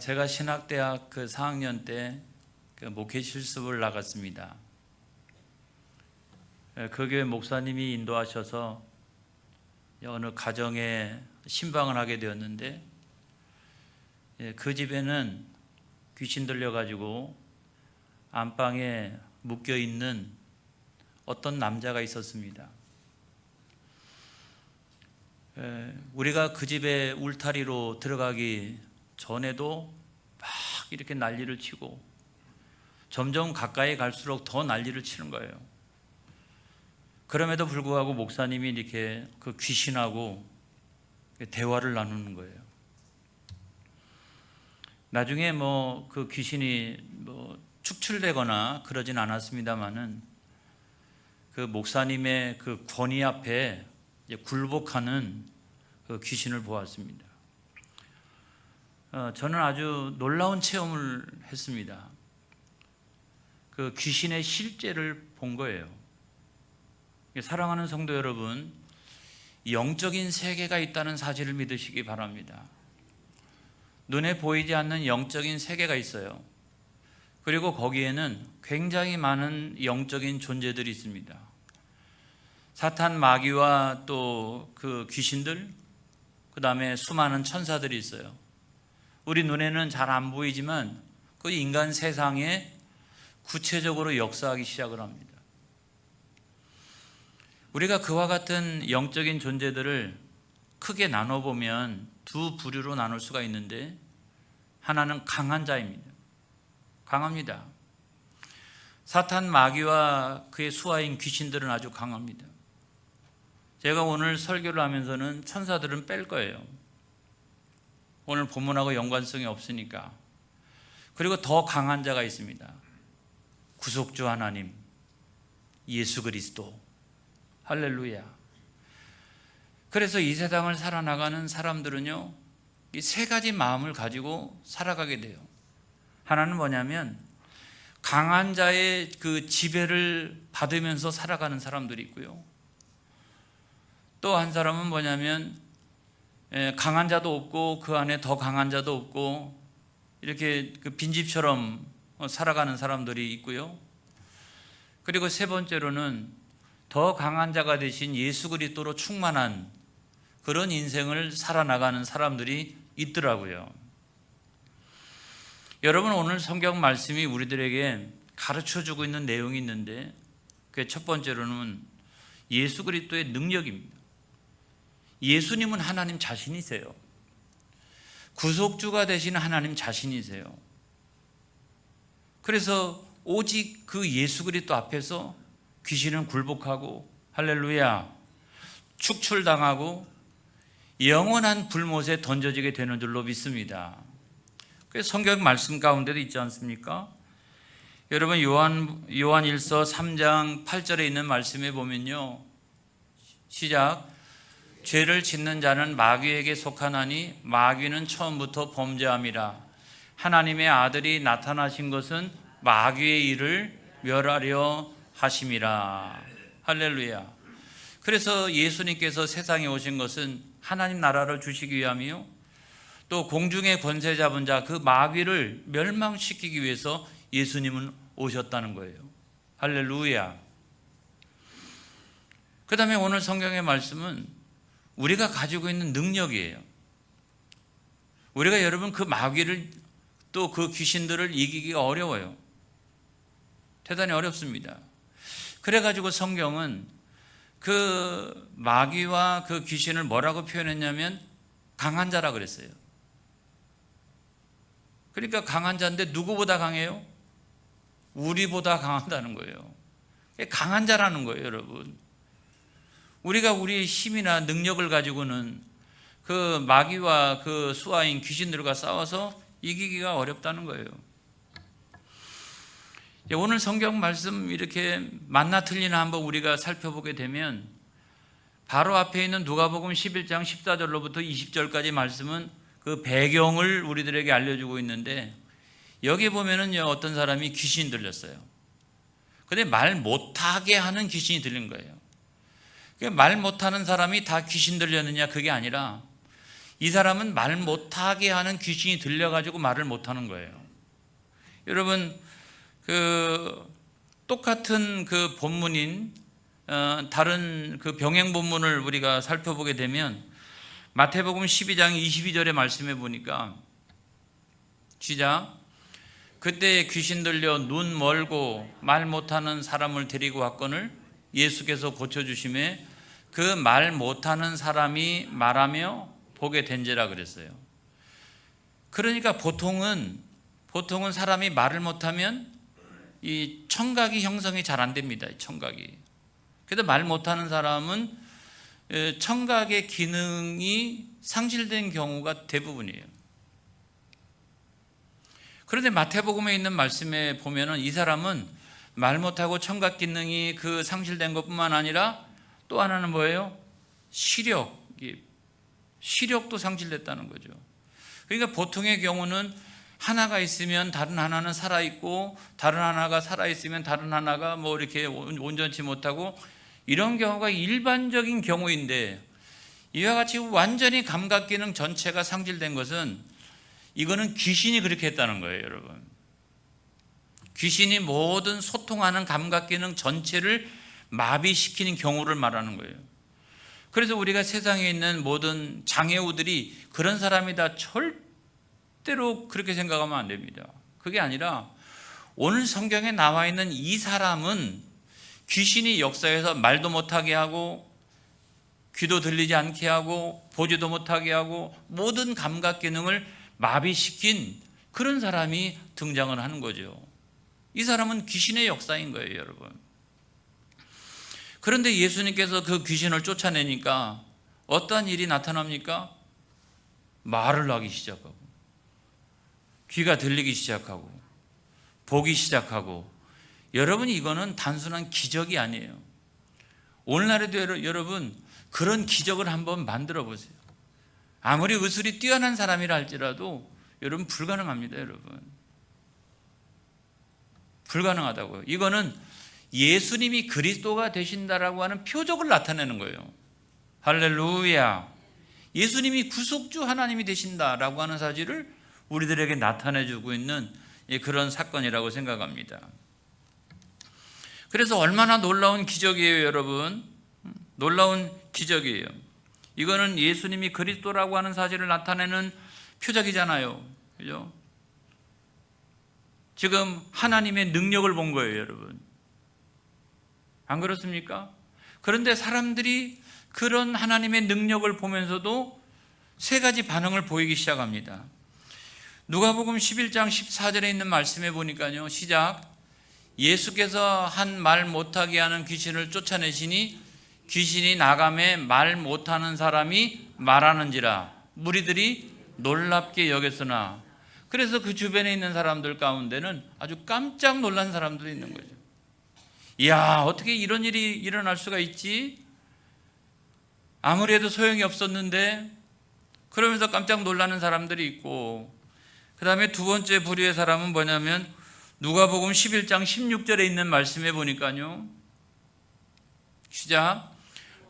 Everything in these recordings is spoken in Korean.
제가 신학대학 4학년 때 목회 실습을 나갔습니다. 그 교회 목사님이 인도하셔서 어느 가정에 신방을 하게 되었는데, 그 집에는 귀신 들려가지고 안방에 묶여 있는 어떤 남자가 있었습니다. 우리가 그 집에 울타리로 들어가기 전에도 막 이렇게 난리를 치고 점점 가까이 갈수록 더 난리를 치는 거예요. 그럼에도 불구하고 목사님이 이렇게 그 귀신하고 대화를 나누는 거예요. 나중에 그 귀신이 축출되거나 그러진 않았습니다만은 그 목사님의 그 권위 앞에 굴복하는 그 귀신을 보았습니다. 저는 아주 놀라운 체험을 했습니다. 그 귀신의 실제를 본 거예요. 사랑하는 성도 여러분, 영적인 세계가 있다는 사실을 믿으시기 바랍니다. 눈에 보이지 않는 영적인 세계가 있어요. 그리고 거기에는 굉장히 많은 영적인 존재들이 있습니다. 사탄 마귀와 또 그 귀신들, 그 다음에 수많은 천사들이 있어요. 우리 눈에는 잘 안 보이지만 그 인간 세상에 구체적으로 역사하기 시작을 합니다. 우리가 그와 같은 영적인 존재들을 크게 나눠보면 두 부류로 나눌 수가 있는데, 하나는 강한 자입니다. 강합니다. 사탄 마귀와 그의 수하인 귀신들은 아주 강합니다. 제가 오늘 설교를 하면서는 천사들은 뺄 거예요. 오늘 본문하고 연관성이 없으니까. 그리고 더 강한 자가 있습니다. 구속주 하나님, 예수 그리스도. 할렐루야. 그래서 이 세상을 살아나가는 사람들은요, 이 세 가지 마음을 가지고 살아가게 돼요. 하나는 뭐냐면 강한 자의 그 지배를 받으면서 살아가는 사람들이 있고요. 또 한 사람은 뭐냐면 강한 자도 없고 그 안에 더 강한 자도 없고 이렇게 그 빈집처럼 살아가는 사람들이 있고요. 그리고 세 번째로는 더 강한 자가 되신 예수 그리스도로 충만한 그런 인생을 살아나가는 사람들이 있더라고요. 여러분, 오늘 성경 말씀이 우리들에게 가르쳐주고 있는 내용이 있는데, 그 첫 번째로는 예수 그리스도의 능력입니다. 예수님은 하나님 자신이세요. 구속주가 되신 하나님 자신이세요. 그래서 오직 그 예수 그리스도 앞에서 귀신은 굴복하고, 할렐루야, 축출당하고 영원한 불못에 던져지게 되는 줄로 믿습니다. 그래서 성경 말씀 가운데도 있지 않습니까? 여러분, 요한일서 3장 8절에 있는 말씀에 보면요, 시작. 죄를 짓는 자는 마귀에게 속하나니 마귀는 처음부터 범죄함이라. 하나님의 아들이 나타나신 것은 마귀의 일을 멸하려 하심이라. 할렐루야. 그래서 예수님께서 세상에 오신 것은 하나님 나라를 주시기 위함이요, 또 공중의 권세 잡은 자 그 마귀를 멸망시키기 위해서 예수님은 오셨다는 거예요. 할렐루야. 그 다음에 오늘 성경의 말씀은 우리가 가지고 있는 능력이에요. 우리가 여러분 그 마귀를 또 그 귀신들을 이기기가 어려워요. 대단히 어렵습니다. 그래가지고 성경은 그 마귀와 그 귀신을 뭐라고 표현했냐면 강한 자라 그랬어요. 그러니까 강한 자인데 누구보다 강해요? 우리보다 강하다는 거예요. 강한 자라는 거예요, 여러분. 우리가 우리의 힘이나 능력을 가지고는 그 마귀와 그 수하인 귀신들과 싸워서 이기기가 어렵다는 거예요. 오늘 성경 말씀 이렇게 만나 틀리나 한번 우리가 살펴보게 되면, 바로 앞에 있는 누가복음 11장 14절로부터 20절까지 말씀은 그 배경을 우리들에게 알려주고 있는데, 여기 보면은 어떤 사람이 귀신이 들렸어요. 근데 말 못하게 하는 귀신이 들린 거예요. 말 못하는 사람이 다 귀신 들렸느냐, 그게 아니라 이 사람은 말 못하게 하는 귀신이 들려가지고 말을 못하는 거예요. 여러분, 똑같은 본문인 다른 병행 본문을 우리가 살펴보게 되면 마태복음 12장 22절의 말씀에 보니까 시작. 그때 귀신 들려 눈 멀고 말 못하는 사람을 데리고 왔거늘 예수께서 고쳐주심에 그 말 못하는 사람이 말하며 보게 된지라 그랬어요. 그러니까 보통은 사람이 말을 못하면 이 청각이 형성이 잘 안 됩니다. 청각이. 그래도 말 못하는 사람은 청각의 기능이 상실된 경우가 대부분이에요. 그런데 마태복음에 있는 말씀에 보면은 이 사람은 말 못하고 청각 기능이 상실된 것뿐만 아니라 또 하나는 뭐예요? 시력도 상실됐다는 거죠. 그러니까 보통의 경우는 하나가 있으면 다른 하나는 살아있고 다른 하나가 살아있으면 다른 하나가 이렇게 온전치 못하고 이런 경우가 일반적인 경우인데 이와 같이 완전히 감각 기능 전체가 상실된 것은 이거는 귀신이 그렇게 했다는 거예요, 여러분. 귀신이 모든 소통하는 감각 기능 전체를 마비시키는 경우를 말하는 거예요. 그래서 우리가 세상에 있는 모든 장애우들이 그런 사람이다 절대로 그렇게 생각하면 안 됩니다. 그게 아니라 오늘 성경에 나와 있는 이 사람은 귀신이 역사해서 말도 못하게 하고 귀도 들리지 않게 하고 보지도 못하게 하고 모든 감각 기능을 마비시킨 그런 사람이 등장을 하는 거죠. 이 사람은 귀신의 역사인 거예요, 여러분. 그런데 예수님께서 그 귀신을 쫓아내니까 어떠한 일이 나타납니까? 말을 하기 시작하고 귀가 들리기 시작하고 보기 시작하고. 여러분, 이거는 단순한 기적이 아니에요. 오늘날에도 여러분 그런 기적을 한번 만들어 보세요. 아무리 의술이 뛰어난 사람이라 할지라도 여러분 불가능합니다. 여러분 불가능하다고요. 이거는 예수님이 그리스도가 되신다라고 하는 표적을 나타내는 거예요. 할렐루야. 예수님이 구속주 하나님이 되신다라고 하는 사실을 우리들에게 나타내주고 있는 그런 사건이라고 생각합니다. 그래서 얼마나 놀라운 기적이에요, 여러분. 놀라운 기적이에요. 이거는 예수님이 그리스도라고 하는 사실을 나타내는 표적이잖아요. 그죠? 지금 하나님의 능력을 본 거예요, 여러분. 안 그렇습니까? 그런데 사람들이 그런 하나님의 능력을 보면서도 세 가지 반응을 보이기 시작합니다. 누가복음 11장 14절에 있는 말씀에 보니까요. 시작. 예수께서 한 말 못하게 하는 귀신을 쫓아내시니 귀신이 나가매 말 못하는 사람이 말하는지라 무리들이 놀랍게 여겼으나. 그래서 그 주변에 있는 사람들 가운데는 아주 깜짝 놀란 사람들이 있는 거죠. 이야, 어떻게 이런 일이 일어날 수가 있지? 아무리 해도 소용이 없었는데. 그러면서 깜짝 놀라는 사람들이 있고, 그 다음에 두 번째 부류의 사람은 뭐냐면 누가복음 11장 16절에 있는 말씀에 보니까요. 시작.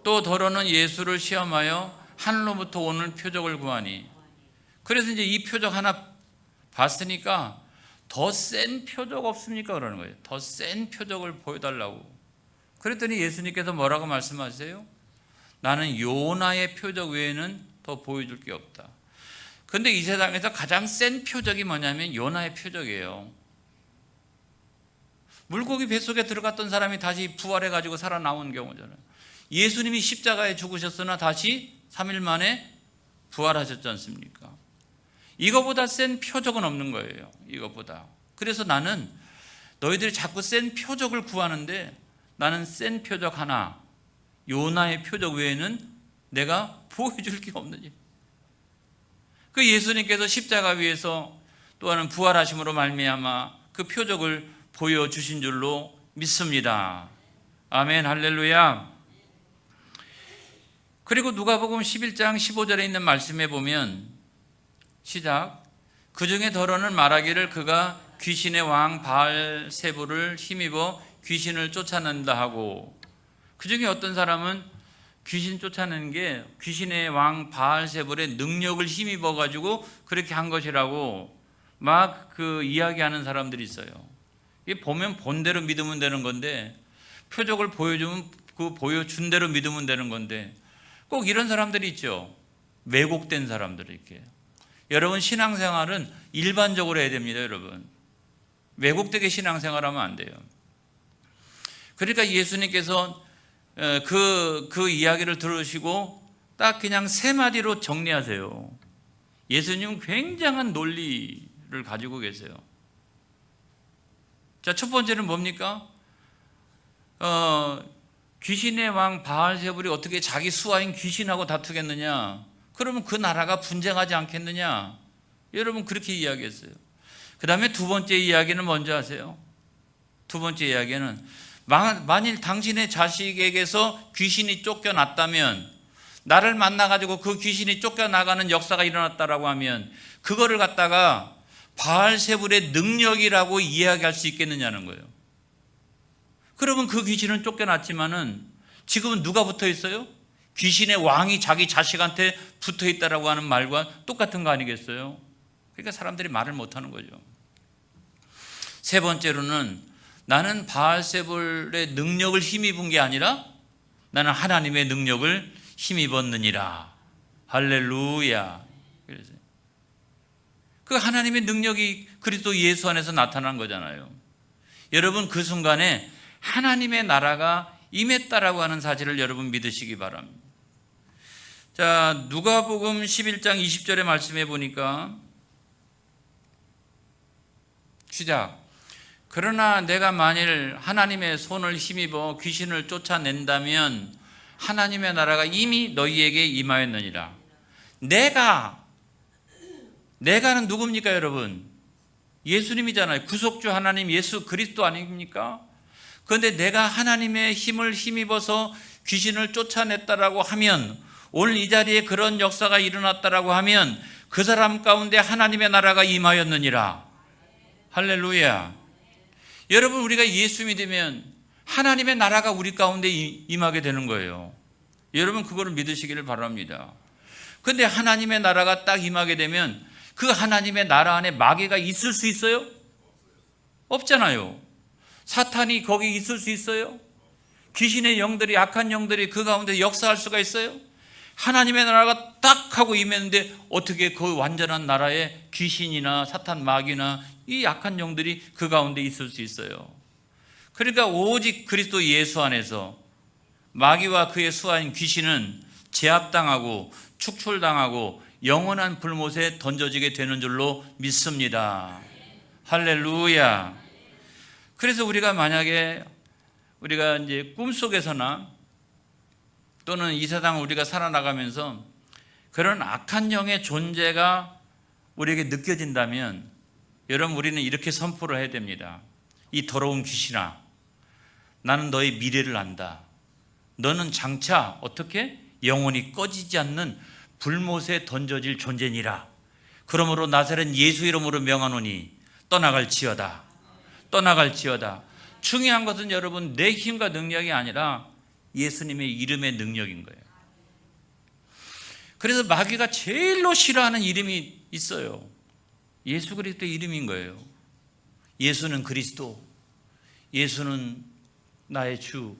또 더러는 예수를 시험하여 하늘로부터 오는 표적을 구하니. 그래서 이제 이 표적 하나 봤으니까 더 센 표적 없습니까? 그러는 거예요. 더 센 표적을 보여달라고. 그랬더니 예수님께서 뭐라고 말씀하세요? 나는 요나의 표적 외에는 더 보여줄 게 없다. 그런데 이 세상에서 가장 센 표적이 뭐냐면 요나의 표적이에요. 물고기 뱃속에 들어갔던 사람이 다시 부활해가지고 살아나온 경우잖아요. 예수님이 십자가에 죽으셨으나 다시 3일 만에 부활하셨지 않습니까? 이거보다 센 표적은 없는 거예요. 이거보다. 그래서 나는 너희들이 자꾸 센 표적을 구하는데 나는 센 표적 하나, 요나의 표적 외에는 내가 보여줄 게 없느니. 그 예수님께서 십자가 위에서 또한 부활하심으로 말미암아 그 표적을 보여주신 줄로 믿습니다. 아멘, 할렐루야. 그리고 누가복음 11장 15절에 있는 말씀에 보면 시작. 그 중에 더러는 말하기를 그가 귀신의 왕 바알세불을 힘입어 귀신을 쫓아낸다 하고. 그 중에 어떤 사람은 귀신 쫓아내는 게 귀신의 왕 바알세불의 능력을 힘입어 가지고 그렇게 한 것이라고 막 그 이야기하는 사람들이 있어요. 이게 보면 본대로 믿으면 되는 건데, 표적을 보여주면 그 보여준 대로 믿으면 되는 건데, 꼭 이런 사람들이 있죠. 왜곡된 사람들. 이렇게 여러분, 신앙생활은 일반적으로 해야 됩니다. 여러분, 왜곡되게 신앙생활하면 안 돼요. 그러니까 예수님께서 그 이야기를 들으시고 딱 그냥 세 마디로 정리하세요. 예수님은 굉장한 논리를 가지고 계세요. 자, 첫 번째는 뭡니까? 귀신의 왕 바알세불이 어떻게 자기 수하인 귀신하고 다투겠느냐? 그러면 그 나라가 분쟁하지 않겠느냐? 여러분, 그렇게 이야기했어요. 그 다음에 두 번째 이야기는 뭔지 아세요? 두 번째 이야기는 만일 당신의 자식에게서 귀신이 쫓겨났다면, 나를 만나가지고 그 귀신이 쫓겨나가는 역사가 일어났다라고 하면 그거를 갖다가 바알세불의 능력이라고 이야기할 수 있겠느냐는 거예요. 그러면 그 귀신은 쫓겨났지만은 지금은 누가 붙어 있어요? 귀신의 왕이 자기 자식한테 붙어 있다라고 하는 말과 똑같은 거 아니겠어요? 그러니까 사람들이 말을 못하는 거죠. 세 번째로는 나는 바알세불의 능력을 힘입은 게 아니라 나는 하나님의 능력을 힘입었느니라. 할렐루야. 그 하나님의 능력이 그리스도 예수 안에서 나타난 거잖아요. 여러분, 그 순간에 하나님의 나라가 임했다라고 하는 사실을 여러분 믿으시기 바랍니다. 자, 누가복음 11장 20절의 말씀해 보니까, 시작. 그러나 내가 만일 하나님의 손을 힘입어 귀신을 쫓아낸다면 하나님의 나라가 이미 너희에게 임하였느니라. 내가는 누굽니까, 여러분? 예수님이잖아요. 구속주 하나님 예수 그리스도 아닙니까? 그런데 내가 하나님의 힘을 힘입어서 귀신을 쫓아냈다라고 하면, 오늘 이 자리에 그런 역사가 일어났다라고 하면 그 사람 가운데 하나님의 나라가 임하였느니라. 할렐루야. 여러분, 우리가 예수 믿으면 하나님의 나라가 우리 가운데 임하게 되는 거예요. 여러분, 그거를 믿으시기를 바랍니다. 그런데 하나님의 나라가 딱 임하게 되면 그 하나님의 나라 안에 마귀가 있을 수 있어요? 없잖아요. 사탄이 거기 있을 수 있어요? 귀신의 영들이, 악한 영들이 그 가운데 역사할 수가 있어요? 하나님의 나라가 딱 하고 임했는데 어떻게 그 완전한 나라에 귀신이나 사탄, 마귀나 이 악한 영들이 그 가운데 있을 수 있어요? 그러니까 오직 그리스도 예수 안에서 마귀와 그의 수하인 귀신은 제압당하고 축출당하고 영원한 불못에 던져지게 되는 줄로 믿습니다. 할렐루야. 그래서 우리가 만약에 우리가 이제 꿈속에서나 또는 이 세상을 우리가 살아나가면서 그런 악한 영의 존재가 우리에게 느껴진다면, 여러분, 우리는 이렇게 선포를 해야 됩니다. 이 더러운 귀신아, 나는 너의 미래를 안다. 너는 장차 어떻게? 영원히 꺼지지 않는 불못에 던져질 존재니라. 그러므로 나사렛 예수 이름으로 명하노니 떠나갈지어다. 떠나갈지어다. 중요한 것은 여러분, 내 힘과 능력이 아니라 예수님의 이름의 능력인 거예요. 그래서 마귀가 제일로 싫어하는 이름이 있어요. 예수 그리스도의 이름인 거예요. 예수는 그리스도, 예수는 나의 주.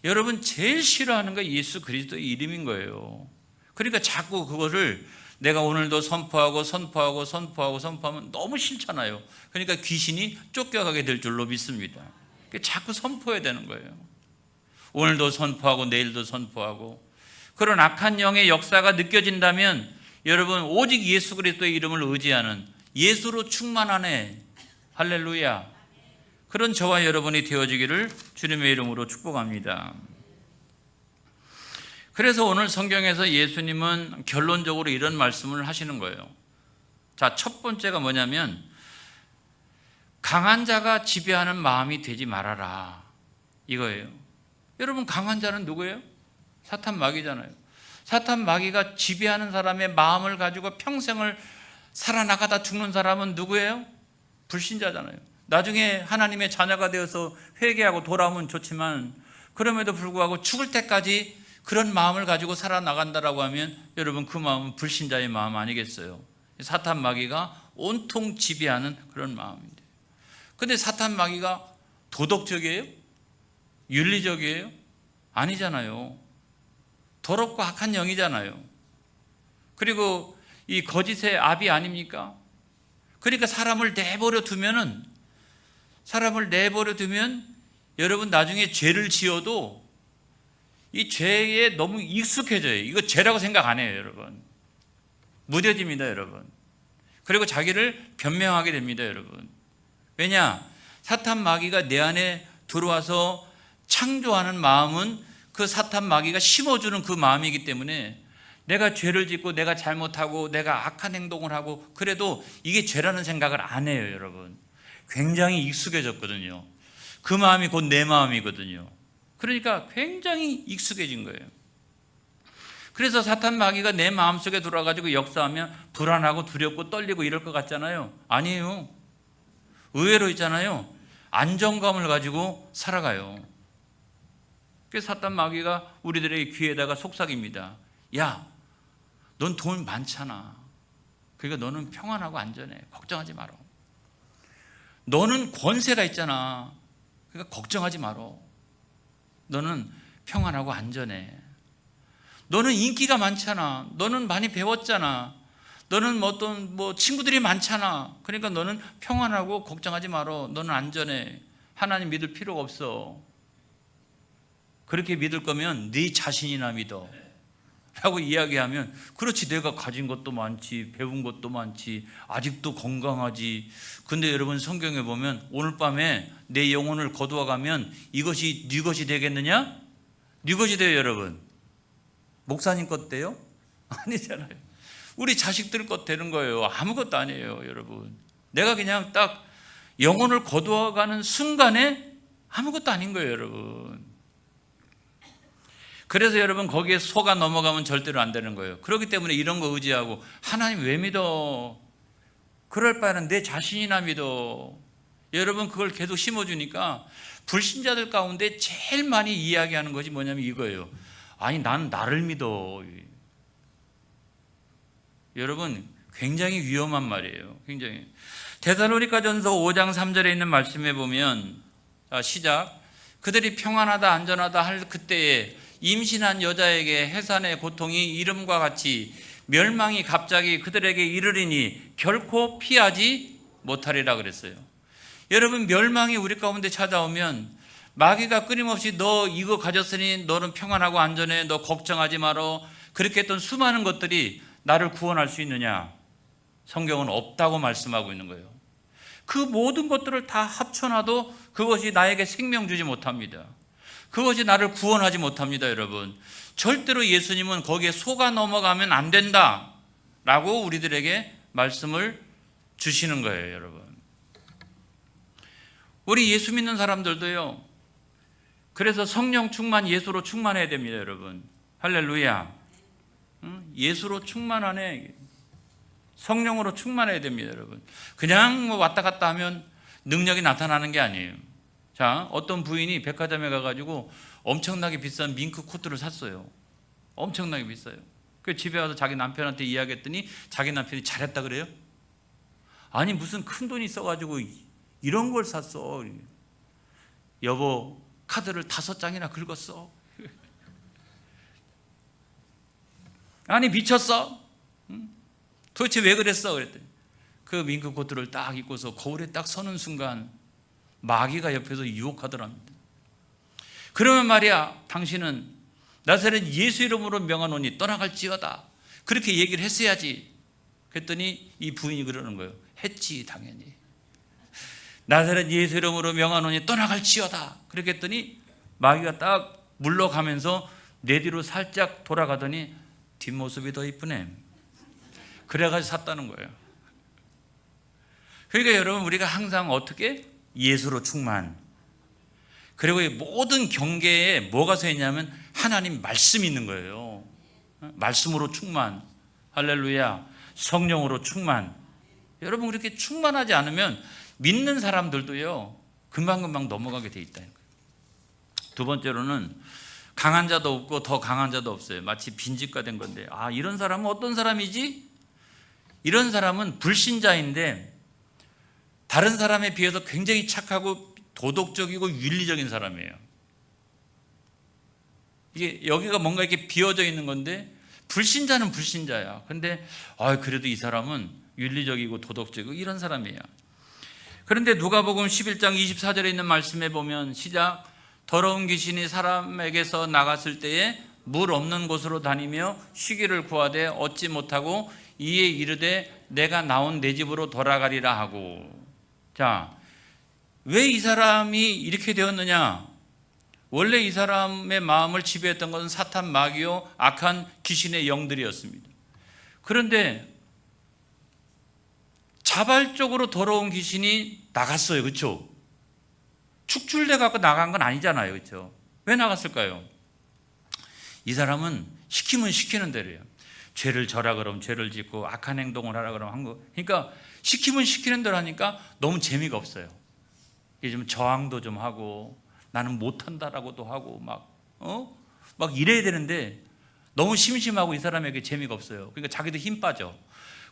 여러분, 제일 싫어하는 게 예수 그리스도의 이름인 거예요. 그러니까 자꾸 그거를 내가 오늘도 선포하면 너무 싫잖아요. 그러니까 귀신이 쫓겨가게 될 줄로 믿습니다. 자꾸 선포해야 되는 거예요. 오늘도 선포하고 내일도 선포하고. 그런 악한 영의 역사가 느껴진다면 여러분, 오직 예수 그리스도의 이름을 의지하는, 예수로 충만하네. 할렐루야. 그런 저와 여러분이 되어지기를 주님의 이름으로 축복합니다. 그래서 오늘 성경에서 예수님은 결론적으로 이런 말씀을 하시는 거예요. 자, 첫 번째가 뭐냐면, 강한 자가 지배하는 마음이 되지 말아라, 이거예요. 여러분, 강한 자는 누구예요? 사탄 마귀잖아요. 사탄 마귀가 지배하는 사람의 마음을 가지고 평생을 살아나가다 죽는 사람은 누구예요? 불신자잖아요. 나중에 하나님의 자녀가 되어서 회개하고 돌아오면 좋지만, 그럼에도 불구하고 죽을 때까지 그런 마음을 가지고 살아나간다라고 하면 여러분 그 마음은 불신자의 마음 아니겠어요? 사탄 마귀가 온통 지배하는 그런 마음인데, 근데 사탄 마귀가 도덕적이에요? 윤리적이에요? 아니잖아요. 더럽고 악한 영이잖아요. 그리고 이 거짓의 압이 아닙니까? 그러니까 사람을 내버려 두면 여러분 나중에 죄를 지어도 이 죄에 너무 익숙해져요. 이거 죄라고 생각 안 해요, 여러분. 무뎌집니다, 여러분. 그리고 자기를 변명하게 됩니다, 여러분. 왜냐? 사탄 마귀가 내 안에 들어와서 창조하는 마음은 그 사탄 마귀가 심어주는 그 마음이기 때문에 내가 죄를 짓고 내가 잘못하고 내가 악한 행동을 하고 그래도 이게 죄라는 생각을 안 해요, 여러분. 굉장히 익숙해졌거든요. 그 마음이 곧 내 마음이거든요. 그러니까 굉장히 익숙해진 거예요. 그래서 사탄 마귀가 내 마음속에 들어와가지고 역사하면 불안하고 두렵고 떨리고 이럴 것 같잖아요. 아니에요. 의외로 있잖아요. 안정감을 가지고 살아가요. 그래서 사탄 마귀가 우리들의 귀에다가 속삭입니다. 야, 넌 돈 많잖아. 그러니까 너는 평안하고 안전해. 걱정하지 마라. 너는 권세가 있잖아. 그러니까 걱정하지 마라. 너는 평안하고 안전해. 너는 인기가 많잖아. 너는 많이 배웠잖아. 너는 뭐 친구들이 많잖아. 그러니까 너는 평안하고 걱정하지 마라. 너는 안전해. 하나님 믿을 필요가 없어. 그렇게 믿을 거면 네 자신이나 믿어 라고 이야기하면, 그렇지, 내가 가진 것도 많지, 배운 것도 많지, 아직도 건강하지. 근데 여러분 성경에 보면 오늘 밤에 내 영혼을 거두어 가면 이것이 네 것이 되겠느냐? 네 것이 돼요, 여러분. 목사님 것 돼요? 아니잖아요. 우리 자식들 것 되는 거예요. 아무것도 아니에요, 여러분. 내가 그냥 딱 영혼을 거두어 가는 순간에 아무것도 아닌 거예요, 여러분. 그래서 여러분 거기에 속아 넘어가면 절대로 안 되는 거예요. 그렇기 때문에 이런 거 의지하고 하나님 왜 믿어? 그럴 바에는 내 자신이나 믿어. 여러분 그걸 계속 심어주니까 불신자들 가운데 제일 많이 이야기하는 것이 뭐냐면 이거예요. 아니 나는 나를 믿어. 여러분 굉장히 위험한 말이에요. 굉장히. 데살로니가전서 5장 3절에 있는 말씀에 보면, 시작. 그들이 평안하다 안전하다 할 그때에 임신한 여자에게 해산의 고통이 이름과 같이 멸망이 갑자기 그들에게 이르리니 결코 피하지 못하리라 그랬어요. 여러분 멸망이 우리 가운데 찾아오면 마귀가 끊임없이 너 이거 가졌으니 너는 평안하고 안전해, 너 걱정하지 마라, 그렇게 했던 수많은 것들이 나를 구원할 수 있느냐? 성경은 없다고 말씀하고 있는 거예요. 그 모든 것들을 다 합쳐놔도 그것이 나에게 생명 주지 못합니다. 그것이 나를 구원하지 못합니다, 여러분. 절대로 예수님은 거기에 속아 넘어가면 안 된다라고 우리들에게 말씀을 주시는 거예요, 여러분. 우리 예수 믿는 사람들도요. 그래서 성령 충만, 예수로 충만해야 됩니다, 여러분. 할렐루야. 예수로 충만하네. 성령으로 충만해야 됩니다, 여러분. 그냥 뭐 왔다 갔다 하면 능력이 나타나는 게 아니에요. 자, 어떤 부인이 백화점에 가가지고 엄청나게 비싼 밍크 코트를 샀어요. 엄청나게 비싸요. 그 집에 와서 자기 남편한테 이야기했더니 자기 남편이 잘했다 그래요? 아니 무슨 큰 돈이 있어가지고 이런 걸 샀어. 여보 카드를 5장이나 긁었어. 아니 미쳤어? 도대체 왜 그랬어? 그랬더니 그 밍크 코트를 딱 입고서 거울에 딱 서는 순간 마귀가 옆에서 유혹하더랍니다. 그러면 말이야, 당신은 나사렛 예수 이름으로 명하노니 떠나갈지어다. 그렇게 얘기를 했어야지. 그랬더니 이 부인이 그러는 거예요. 했지 당연히. 나사렛 예수 이름으로 명하노니 떠나갈지어다. 그렇게 했더니 마귀가 딱 물러가면서 내 뒤로 살짝 돌아가더니 뒷모습이 더 이쁘네. 그래가지고 샀다는 거예요. 그러니까 여러분 우리가 항상 어떻게? 예수로 충만. 그리고 이 모든 경계에 뭐가 서 있냐면 하나님 말씀이 있는 거예요. 말씀으로 충만. 할렐루야. 성령으로 충만. 여러분 그렇게 충만하지 않으면 믿는 사람들도요 금방금방 넘어가게 돼 있다는 거예요. 두 번째로는 강한 자도 없고 더 강한 자도 없어요. 마치 빈집과 된 건데, 이런 사람은 어떤 사람이지? 이런 사람은 불신자인데 다른 사람에 비해서 굉장히 착하고 도덕적이고 윤리적인 사람이에요. 이게 여기가 뭔가 이렇게 비어져 있는 건데, 불신자는 불신자야. 근데 그래도 이 사람은 윤리적이고 도덕적이고 이런 사람이에요. 그런데 누가복음 11장 24절에 있는 말씀에 보면, 시작, 더러운 귀신이 사람에게서 나갔을 때에 물 없는 곳으로 다니며 쉬기를 구하되 얻지 못하고 이에 이르되 내가 나온 내 집으로 돌아가리라 하고. 자, 왜 이 사람이 이렇게 되었느냐? 원래 이 사람의 마음을 지배했던 것은 사탄, 마귀요 악한 귀신의 영들이었습니다. 그런데 자발적으로 더러운 귀신이 나갔어요. 그렇죠? 축출돼 갖고 나간 건 아니잖아요. 그렇죠? 왜 나갔을까요? 이 사람은 시키면 시키는 대로예요. 죄를 져라 그러면 죄를 짓고 악한 행동을 하라 그러면 한 거. 그러니까 시키면 시키는 대로 하니까 너무 재미가 없어요. 이게 좀 저항도 좀 하고 나는 못한다라고도 하고 막 이래야 되는데 너무 심심하고 이 사람에게 재미가 없어요. 그러니까 자기도 힘 빠져.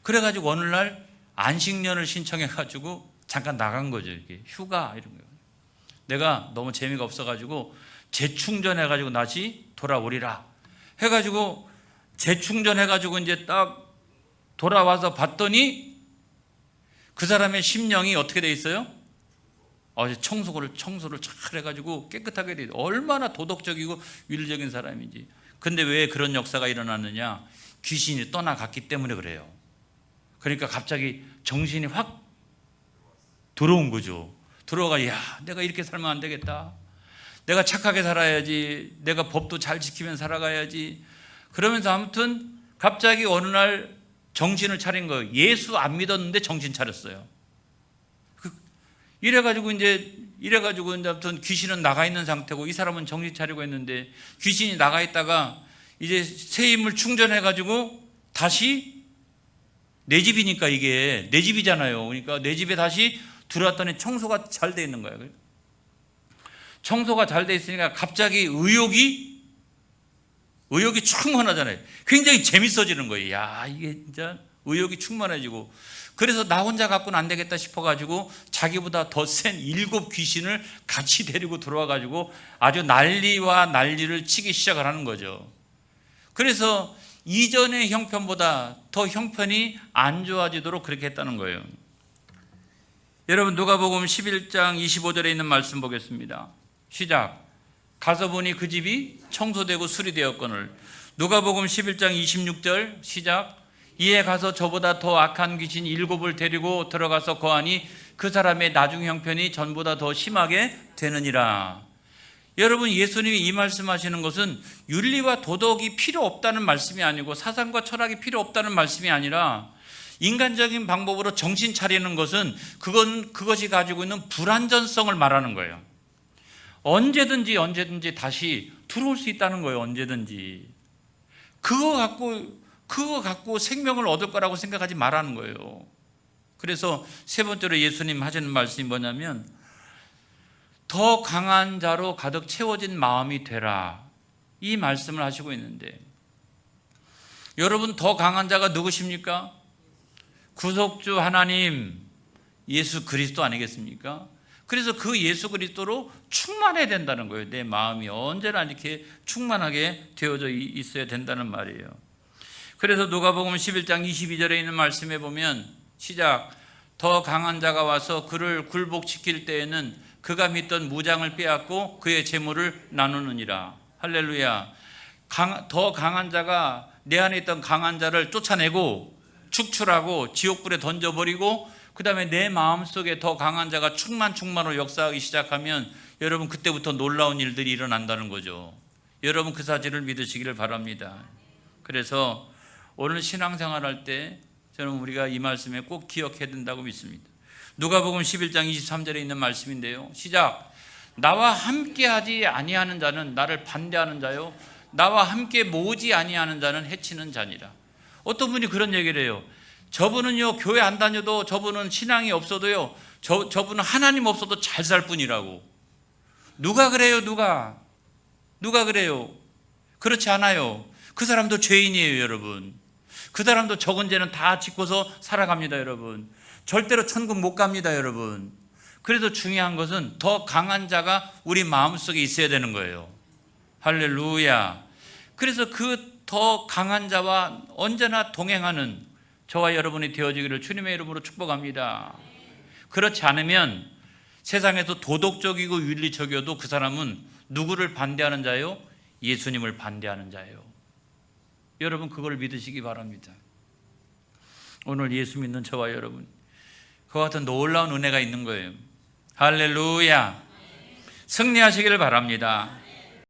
그래가지고 어느 날 안식년을 신청해가지고 잠깐 나간 거죠. 이게 휴가 이런 거예요. 내가 너무 재미가 없어가지고 재충전해가지고 다시 돌아오리라 해가지고 재충전해가지고 이제 딱 돌아와서 봤더니 그 사람의 심령이 어떻게 돼 있어요? 청소를 잘 해가지고 깨끗하게 돼 있어요. 얼마나 도덕적이고 윤리적인 사람인지. 근데 왜 그런 역사가 일어났느냐? 귀신이 떠나갔기 때문에 그래요. 그러니까 갑자기 정신이 확 들어온 거죠. 들어가, 내가 이렇게 살면 안 되겠다. 내가 착하게 살아야지. 내가 법도 잘 지키면 살아가야지. 그러면서 아무튼 갑자기 어느 날 정신을 차린 거예요. 예수 안 믿었는데 정신 차렸어요. 이래가지고 이제 아무튼 귀신은 나가 있는 상태고 이 사람은 정신 차리고 있는데, 귀신이 나가 있다가 이제 새 힘을 충전해가지고 다시 내 집이니까, 이게 내 집이잖아요. 그러니까 내 집에 다시 들어왔더니 청소가 잘 돼 있는 거예요. 청소가 잘 돼 있으니까 갑자기 의욕이 충만하잖아요. 굉장히 재밌어지는 거예요. 이게 진짜 의욕이 충만해지고, 그래서 나 혼자 갖고는 안 되겠다 싶어가지고 자기보다 더 센 7 귀신을 같이 데리고 들어와가지고 아주 난리와 난리를 치기 시작을 하는 거죠. 그래서 이전의 형편보다 더 형편이 안 좋아지도록 그렇게 했다는 거예요. 여러분, 누가복음 11장 25절에 있는 말씀 보겠습니다. 시작. 가서 보니 그 집이 청소되고 수리되었거늘. 누가복음 11장 26절 시작. 이에 가서 저보다 더 악한 귀신 7을 데리고 들어가서 거하니 그 사람의 나중 형편이 전보다 더 심하게 되느니라. 여러분, 예수님이 이 말씀하시는 것은 윤리와 도덕이 필요 없다는 말씀이 아니고 사상과 철학이 필요 없다는 말씀이 아니라, 인간적인 방법으로 정신 차리는 것은 그것이 가지고 있는 불완전성을 말하는 거예요. 언제든지 다시 들어올 수 있다는 거예요. 언제든지. 그거 갖고 생명을 얻을 거라고 생각하지 말라는 거예요. 그래서 세 번째로 예수님 하시는 말씀이 뭐냐면, 더 강한 자로 가득 채워진 마음이 되라, 이 말씀을 하시고 있는데, 여러분, 더 강한 자가 누구십니까? 구속주 하나님 예수 그리스도 아니겠습니까? 그래서 그 예수 그리스도로 충만해야 된다는 거예요. 내 마음이 언제나 이렇게 충만하게 되어져 있어야 된다는 말이에요. 그래서 누가복음 11장 22절에 있는 말씀에 보면 시작. 더 강한 자가 와서 그를 굴복시킬 때에는 그가 믿던 무장을 빼앗고 그의 재물을 나누느니라. 할렐루야. 더 강한 자가 내 안에 있던 강한 자를 쫓아내고 축출하고 지옥불에 던져버리고, 그 다음에 내 마음속에 더 강한 자가 충만으로 역사하기 시작하면 여러분, 그때부터 놀라운 일들이 일어난다는 거죠. 여러분, 그 사실을 믿으시기를 바랍니다. 그래서 오늘 신앙생활 할 때 저는 우리가 이 말씀에 꼭 기억해야 된다고 믿습니다. 누가복음 11장 23절에 있는 말씀인데요. 시작. 나와 함께하지 아니하는 자는 나를 반대하는 자요, 나와 함께 모으지 아니하는 자는 해치는 자니라. 어떤 분이 그런 얘기를 해요. 저분은요, 교회 안 다녀도, 저분은 신앙이 없어도요, 저분은 하나님 없어도 잘 살 뿐이라고. 누가 그래요? 누가? 누가 그래요? 그렇지 않아요. 그 사람도 죄인이에요, 여러분. 그 사람도 적은 죄는 다 짓고서 살아갑니다, 여러분. 절대로 천국 못 갑니다, 여러분. 그래도 중요한 것은 더 강한 자가 우리 마음속에 있어야 되는 거예요. 할렐루야. 그래서 그 더 강한 자와 언제나 동행하는 저와 여러분이 되어지기를 주님의 이름으로 축복합니다. 그렇지 않으면 세상에서 도덕적이고 윤리적이어도 그 사람은 누구를 반대하는 자예요? 예수님을 반대하는 자예요. 여러분 그걸 믿으시기 바랍니다. 오늘 예수 믿는 저와 여러분, 그와 같은 놀라운 은혜가 있는 거예요. 할렐루야. 승리하시기를 바랍니다.